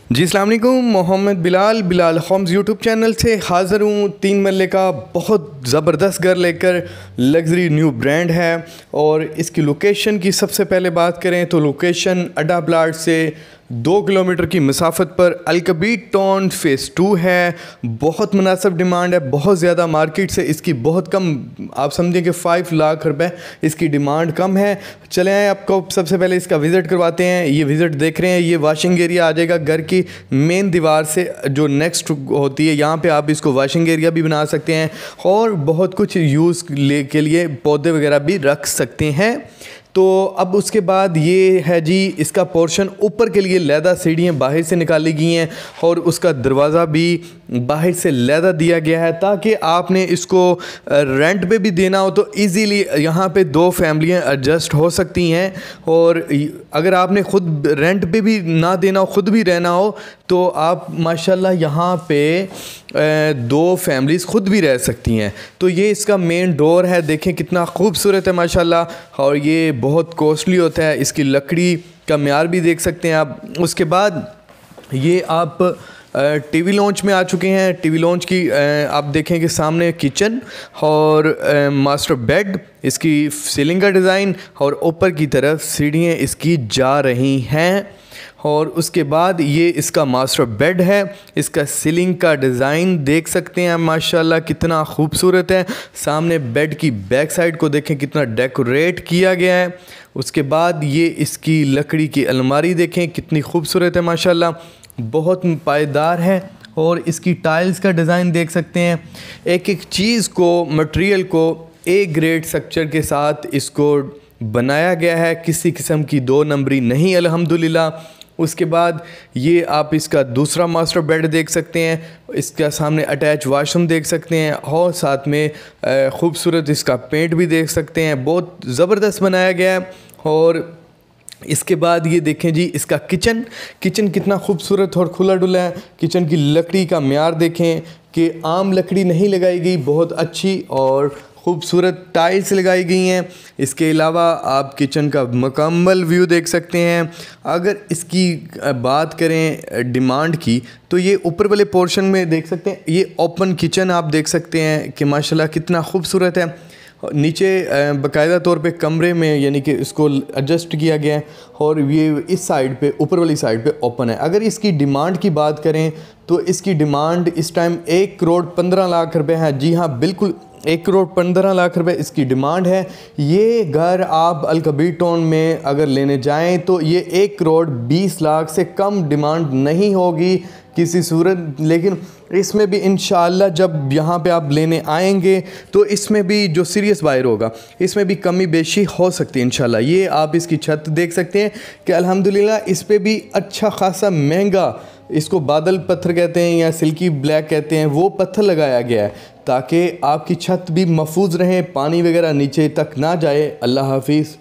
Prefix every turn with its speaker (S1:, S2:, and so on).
S1: जी अस्सलाम वालेकुम। Mohammed Bilal Homes YouTube channel से हाज़िर हूँ। 3 मरले का बहुत ज़बरदस्त घर लेकर। लग्जरी न्यू ब्रांड है और इसकी लोकेशन की सबसे पहले बात करें तो लोकेशन अड्डा प्लाट से 2 किलोमीटर की मसाफत पर अलकबीर टाउन फ़ेज़ 2 है। बहुत मुनासिब डिमांड है, बहुत ज़्यादा मार्केट से इसकी बहुत कम, आप समझें कि 5 लाख रुपए इसकी डिमांड कम है। चले आए आपको सबसे पहले इसका विज़िट करवाते हैं। ये विज़िट देख रहे हैं, ये वॉशिंग एरिया आ जाएगा घर की मेन दीवार से जो नेक्स्ट होती है। यहाँ पे आप इसको वॉशिंग एरिया भी बना सकते हैं और बहुत कुछ यूज़ के लिए पौधे वगैरह भी रख सकते हैं। तो अब उसके बाद ये है जी, इसका पोर्शन ऊपर के लिए लैदा सीढ़ियाँ बाहर से निकाली गई हैं और उसका दरवाज़ा भी बाहर से लैदा दिया गया है ताकि आपने इसको रेंट पे भी देना हो तो इजीली यहाँ पे 2 फैमिलियाँ एडजस्ट हो सकती हैं। और अगर आपने ख़ुद रेंट पे भी ना देना हो, ख़ुद भी रहना हो, तो आप माशाल्लाह यहाँ पे 2 फैमिलीज़ ख़ुद भी रह सकती हैं। तो ये इसका मेन डोर है, देखें कितना खूबसूरत है माशाल्लाह। और ये बहुत कॉस्टली होता है, इसकी लकड़ी का म्यार भी देख सकते हैं आप। उसके बाद ये आप टीवी लॉन्च में आ चुके हैं। टीवी लॉन्च की आप देखें कि सामने किचन और मास्टर बेड, इसकी सीलिंग का डिज़ाइन और ऊपर की तरफ सीढ़ियाँ इसकी जा रही हैं। और उसके बाद ये इसका मास्टर बेड है। इसका सीलिंग का डिज़ाइन देख सकते हैं माशाल्लाह कितना खूबसूरत है। सामने बेड की बैक साइड को देखें कितना डेकोरेट किया गया है। उसके बाद ये इसकी लकड़ी की अलमारी देखें कितनी खूबसूरत है माशाल्लाह, बहुत पायदार है। और इसकी टाइल्स का डिज़ाइन देख सकते हैं, एक एक चीज़ को, मटेरियल को ए ग्रेड स्ट्रक्चर के साथ इसको बनाया गया है। किसी किस्म की 2 नंबरी नहीं अल्हम्दुलिल्लाह। उसके बाद ये आप इसका दूसरा मास्टर बेड देख सकते हैं, इसका सामने अटैच वॉशरूम देख सकते हैं और साथ में ख़ूबसूरत इसका पेंट भी देख सकते हैं, बहुत ज़बरदस्त बनाया गया है। और इसके बाद ये देखें जी, इसका किचन कितना खूबसूरत और खुला डुला है। किचन की लकड़ी का म्यार देखें कि आम लकड़ी नहीं लगाई गई, बहुत अच्छी और खूबसूरत टाइल्स लगाई गई हैं। इसके अलावा आप किचन का मुकम्मल व्यू देख सकते हैं। अगर इसकी बात करें डिमांड की तो ये ऊपर वाले पोर्शन में देख सकते हैं, ये ओपन किचन आप देख सकते हैं कि माशाल्लाह कितना खूबसूरत है। नीचे बाकायदा तौर पे कमरे में यानी कि इसको एडजस्ट किया गया है और ये इस साइड पे, ऊपर वाली साइड पे ओपन है। अगर इसकी डिमांड की बात करें तो इसकी डिमांड इस टाइम 1 करोड़ 15 लाख रुपए है। जी हाँ, बिल्कुल 1 करोड़ 15 लाख रुपए इसकी डिमांड है। ये घर आप अलकबीर टाउन में अगर लेने जाएं तो ये 1 करोड़ 20 लाख से कम डिमांड नहीं होगी किसी सूरत। लेकिन इसमें भी इंशाअल्लाह जब यहाँ पे आप लेने आएंगे तो इसमें भी जो सीरियस बायर होगा इसमें भी कमी बेशी हो सकती है इंशाअल्लाह। ये आप इसकी छत देख सकते हैं कि अल्हम्दुलिल्लाह इस पर भी अच्छा खासा महंगा, इसको बादल पत्थर कहते हैं या सिल्की ब्लैक कहते हैं, वो पत्थर लगाया गया है ताकि आपकी छत भी महफूज रहे, पानी वगैरह नीचे तक ना जाए। अल्लाह हाफिज़।